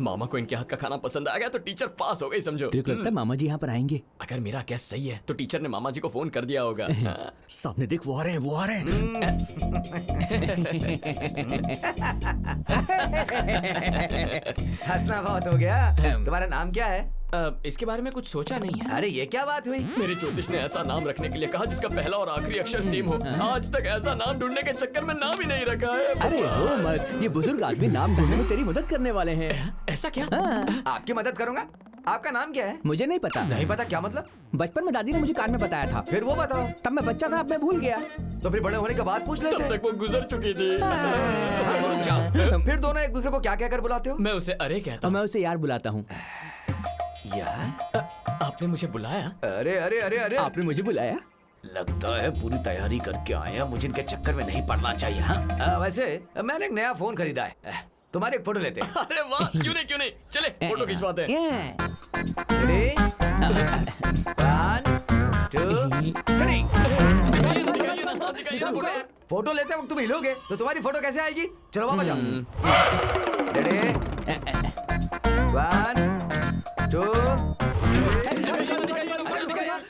मामा को इनके हाथ का खाना पसंद आ गया तो टीचर पास हो गई समझो। तेरे को लगता है मामा जी यहाँ पर आएंगे? अगर मेरा गैस सही है तो टीचर ने मामा जी को फोन कर दिया होगा। सामने देख, वो आ रहे हैं, वो आ रहे हैं। हंसना बहुत हो गया। तुम्हारा नाम क्या है? इसके बारे में कुछ सोचा नहीं है। अरे ये क्या बात हुई? मेरे ज्योतिष ने ऐसा नाम रखने के लिए कहा जिसका पहला और आखिरी अक्षर सेम हो। आज तक ऐसा नाम ढूंढने के चक्कर में नाम ही नहीं रखा है। अरे वो मत, ये बुजुर्ग आदमी नाम ढूंढने में तेरी मदद करने वाले हैं। ऐसा क्या? आपकी मदद करूंगा। आपका नाम क्या है? मुझे नहीं पता। नहीं पता? क्या मतलब? बचपन में दादी ने मुझे कान में बताया था। फिर वो बताओ। तब मैं बच्चा था, अब मैं भूल गया। तो फिर बड़े होने के बाद पूछ लेते। तब तक वो गुजर चुकी थी। हाँ, तो रुक जाओ। फिर दोनों एक दूसरे को क्या कहकर बुलाते हो? मैं उसे अरे कहता और हूँ। मैं उसे यार बुलाता हूँ। यार? आपने मुझे बुलाया? अरे अरे अरे अरे, आपने मुझे बुलाया? लगता है पूरी तैयारी करके आए हैं। मुझे इनके चक्कर में नहीं पड़ना चाहिए। हाँ वैसे मैंने एक नया फोन खरीदा है। तुम्हारी एक फोटो लेते हैं। अरे वाह, क्यों नहीं चले फोटो खिंचवाते हैं। Ready? 1, 2, 3। दिखाइए ना फोटो। फोटो लेते वक्त तुम हिलोगे तो तुम्हारी फोटो कैसे आएगी? चलो वापस जाओ। Ready? 1, 2, 3।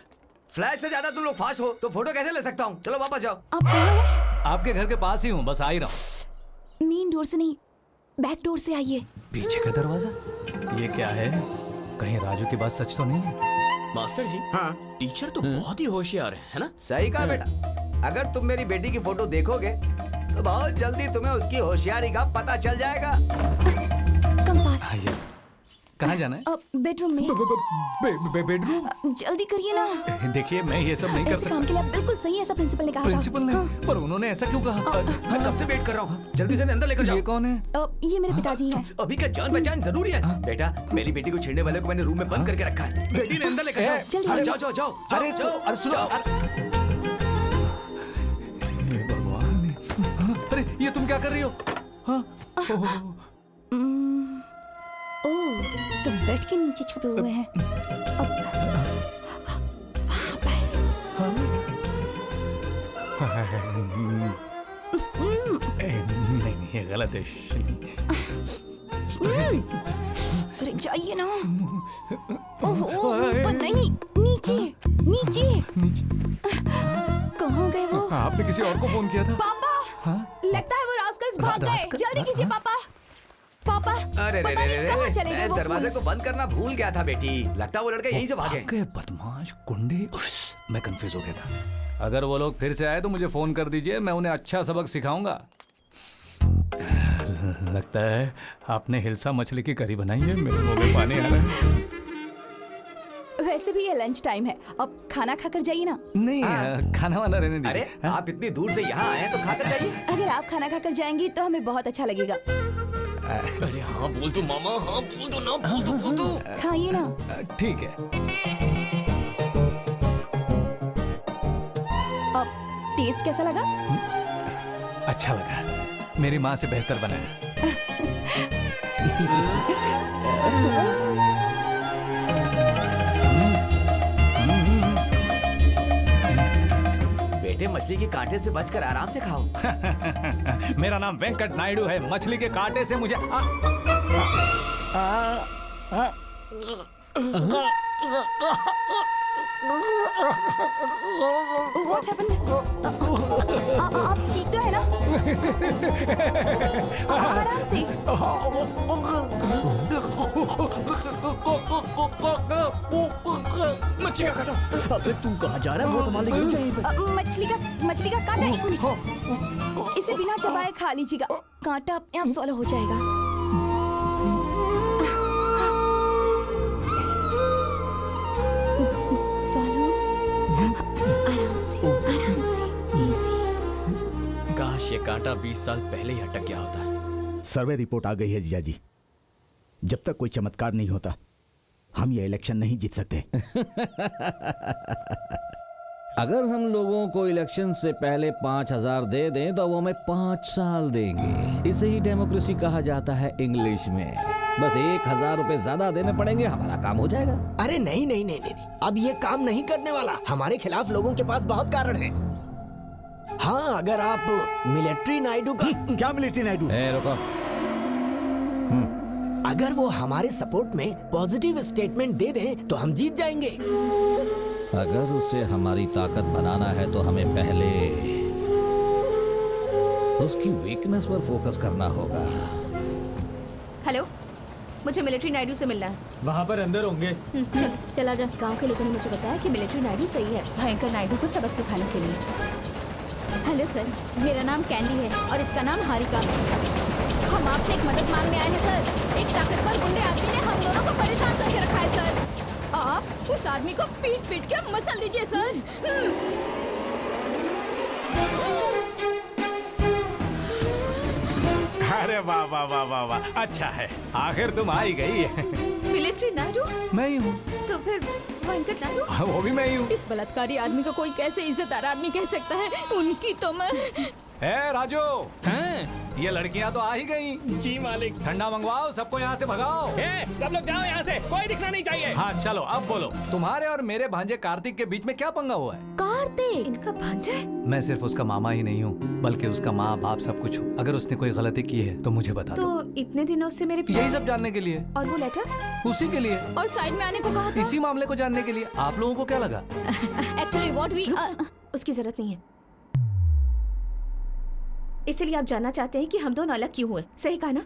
फ्लैश से ज्यादा तुम लोग फास्ट हो तो फोटो कैसे ले सकता हूँ? चलो वापस जाओ। आप कहाँ हैं? आपके घर के पास ही हूँ, बस आ ही रहा हूँ। मेन डोर से नहीं, बैक डोर से आइए। पीछे का दरवाजा? ये क्या है? कहीं राजू की बात सच तो नहीं है? मास्टर जी, हाँ टीचर तो बहुत ही होशियार है ना? सही कहा बेटा। अगर तुम मेरी बेटी की फोटो देखोगे तो बहुत जल्दी तुम्हें उसकी होशियारी का पता चल जाएगा। Come fast. आइए। कहाँ जाना है? बेडरूम में। बेडरूम? जल्दी करिए ना। देखिए, मैं ये सब नहीं कर ऐसे काम सकता। के लिए आप बिल्कुल सही है, ऐसा प्रिंसिपल ने कहा था। प्रिंसिपल ने? पर उन्होंने ऐसा क्यों कहा? मैं कब से वेट कर रहा हूँ। जल्दी से अंदर लेकर जाओ। ये कौन है? ये मेरे पिताजी हैं। अभी क्या जान पहचान जरूरी है? बेटा, मेरी बेटी को छेड़ने वाले को मैंने रूम में बंद करके रखा है। बेटी ने अंदर लेकर जाओ। जल्दी अरे आओ। जाओ जाओ जाओ। अरे जाओ, तो- अरे सुनो। जाओ। हे भगवान! अरे ये तुम क्या कर रही हो? हाँ? ओह, तुम बेड के नीचे छुपे हुए हैं। अब वहाँ पर। नहीं, ये गलत है। अरे जाइए ना। ओह, ऊपर नहीं, नीचे नीचे। कहाँ गए वो? आपने किसी और को फोन किया था? पापा, लगता है वो रास्कल्स भाग गए। जल्दी कीजिए पापा। पापा, अरे पता नहीं कहाँ चले गए मैं वो दरवाजे फूल्स। को बंद करना भूल गया था बेटी। लगता है वो लड़के यहीं से भागे। भागे बदमाश गुंडे। मैं कंफ्यूज हो गया था। अगर वो लोग फिर से आए तो मुझे फोन कर दीजिए, मैं उन्हें अच्छा सबक सिखाऊंगा। लगता है आपने हिलसा मछली की करी बनाई है। मेरे मुंह में पानी आ रहा है। वैसे भी ये लंच टाइम है, अब खाना खाकर जाइए ना। नहीं, खाना वाना रहने दीजिए। अरे आप इतनी दूर से यहाँ आए हैं तो खाकर जाइए। अगर आप खाना खाकर जाएंगी तो हमें बहुत अच्छा लगेगा। अरे हाँ बोल दो मामा, हाँ बोल दो ना, बोल दो। खाइए ना। ठीक है। अब टेस्ट कैसा लगा? अच्छा लगा। मेरी माँ से बेहतर बनाया। बेटे, मछली के कांटे से बचकर आराम से खाओ। मेरा नाम वेंकट नायडू है। मछली के कांटे से मुझे What happened? आप ठीक तो है ना? आराम से। मच्छी का कांटा। अबे तू कहाँ जा रहा है? वो संभालने क्यों चाहिए? मछली का कांटा। एक मिनट, इसे बिना चबाए खा लीजिएगा, कांटा अपने आप सॉल्व हो जाएगा। काश ये कांटा 20 साल पहले ही हटक गया होता। सर्वे रिपोर्ट आ गई है जीजा जी। जब तक कोई चमत्कार नहीं होता हम ये इलेक्शन नहीं जीत सकते। अगर हम लोगों को इलेक्शन से पहले 5,000 दे दें तो वो हमें 5 साल देंगे। इसे ही डेमोक्रेसी कहा जाता है इंग्लिश में। बस 1,000 रुपए ज्यादा देने पड़ेंगे, हमारा काम हो जाएगा। अरे नहीं नहीं नहीं नहीं, अब ये काम नहीं करने वाला। हमारे खिलाफ लोगों के पास बहुत कारण है। हाँ, अगर आप मिलिट्री नायडू का क्या मिलिट्री नायडू? रुको। अगर वो हमारे सपोर्ट में पॉजिटिव स्टेटमेंट दे दें तो हम जीत जाएंगे। अगर उसे हमारी ताकत बनाना है तो हमें पहले उसकी वीकनेस पर फोकस करना होगा। हेलो, मुझे मिलिट्री नायडू से मिलना है। वहाँ पर अंदर होंगे। चल चला जा। गांव के लोगों ने मुझे बताया कि मिलिट्री नायडू सही है भयंकर नायडू को सबक सिखाने के लिए। हेलो सर, मेरा नाम कैंडी है और इसका नाम हारिका। हम आपसे एक मदद मांगने आए हैं सर। एक ताकतवर गुंडे आदमी ने हम दोनों को परेशान करके रखा है सर। आप उस आदमी को पीट पीट के मसल दीजिए सर। अरे वाह वाह वाह वाह वाह, अच्छा है आखिर तुम आ ही गई। मिलिट्री नायडू? मैं ही हूँ। तो फिर वेंकट नायडू? वो भी मैं ही हूँ। इस बलात्कारी आदमी को कोई कैसे इज्जतदार आदमी कह सकता है? उनकी तो मैं। ए राजू, ये लड़कियां तो आ ही गई। जी मालिक। ठंडा मंगवाओ, सबको यहाँ से भगाओ। सब लोग जाओ यहाँ से, कोई दिखना नहीं चाहिए। हाँ चलो अब बोलो, तुम्हारे और मेरे भांजे कार्तिक के बीच में क्या पंगा हुआ है? कार्तिक इनका भांजा है? मैं सिर्फ उसका मामा ही नहीं हूँ बल्कि उसका माँ बाप सब कुछ हूँ। अगर उसने कोई गलती की है तो मुझे बता दो। तो इतने दिनों से मेरे यही सब जानने के लिए। और वो लेटर? उसी के लिए। और साइड में आने को कहा था? इसी मामले को जानने के लिए। आप लोगों को क्या लगा? एक्चुअली व्हाट वी उसकी जरूरत नहीं है। इसलिए आप जानना चाहते हैं कि हम दोनों अलग क्यों हुए, सही कहा ना?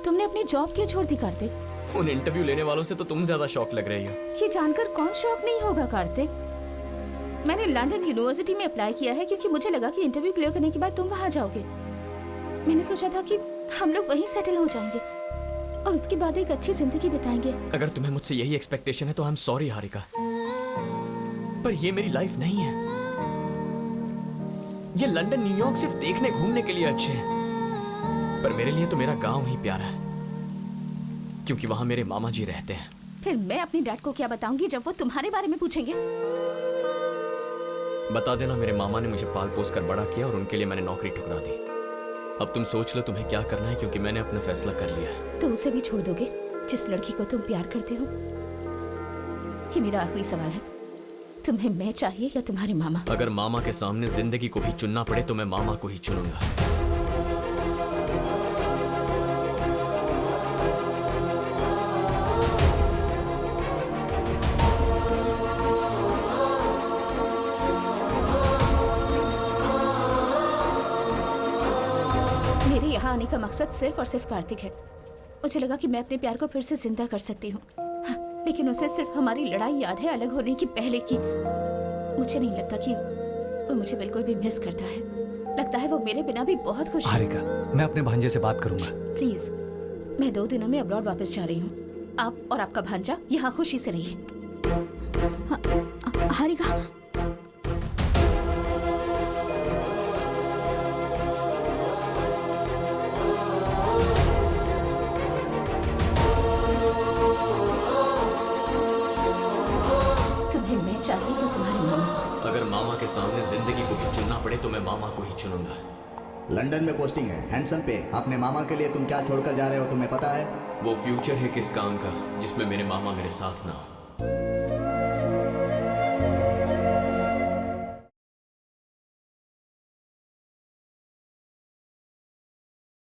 तुमने अपनी जॉब क्यों छोड़ दी कार्तिक? उन इंटरव्यू लेने वालों से तो तुम ज्यादा शॉक लग रही हो। ये जानकर कौन शॉक नहीं होगा कार्तिक? मैंने लंदन यूनिवर्सिटी में अप्लाई किया है क्योंकि मुझे लगा कि इंटरव्यू क्लियर करने के बाद तुम वहाँ जाओगे। मैंने सोचा था कि हम लोग वहीं सेटल हो जाएंगे और उसके बाद एक अच्छी जिंदगी बिताएंगे। अगर तुम्हें मुझसे यही एक्सपेक्टेशन है तो आई एम सॉरी हारिका, पर ये मेरी लाइफ नहीं है। ये लंदन न्यूयॉर्क सिर्फ देखने घूमने के लिए अच्छे हैं, पर मेरे लिए तो मेरा गांव ही प्यारा है क्योंकि वहां मेरे मामा जी रहते हैं। फिर मैं अपनी डैड को क्या बताऊंगी जब वो तुम्हारे बारे में पूछेंगे? बता देना मेरे मामा ने मुझे पाल पोस कर बड़ा किया और उनके लिए मैंने नौकरी ठुकरा दी। अब तुम सोच लो तुम्हें क्या करना है क्योंकि मैंने अपना फैसला कर लिया है। तो उसे भी छोड़ दोगे जिस लड़की को तुम प्यार करते हो? ये मेरा आखिरी सवाल है, तुम्हें मैं चाहिए या तुम्हारे मामा? अगर मामा के सामने जिंदगी को भी चुनना पड़े तो मैं मामा को ही चुनूंगा। मेरे यहाँ आने का मकसद सिर्फ और सिर्फ कार्तिक है। मुझे लगा कि मैं अपने प्यार को फिर से जिंदा कर सकती हूँ, लेकिन उसे सिर्फ हमारी लड़ाई याद है अलग होने की पहले की। मुझे नहीं लगता कि वो मुझे बिल्कुल भी मिस करता है। लगता है वो मेरे बिना भी बहुत खुश है। हारिका, मैं अपने भांजे से बात करूंगा। प्लीज, मैं 2 दिनों में अब्रॉड वापस जा रही हूँ। आप और आपका भांजा यहाँ खुशी से रहिए। हारिका, चाहिए तो तुम्हारे मामा। अगर मामा के सामने जिंदगी को भी चुनना पड़े तो मैं मामा को ही चुनूंगा। लंदन में पोस्टिंग है हैंडसम पे। अपने मामा के लिए तुम क्या छोड़कर जा रहे हो तुम्हें पता है? वो फ्यूचर है किस काम का जिसमें मेरे मामा मेरे साथ ना हो।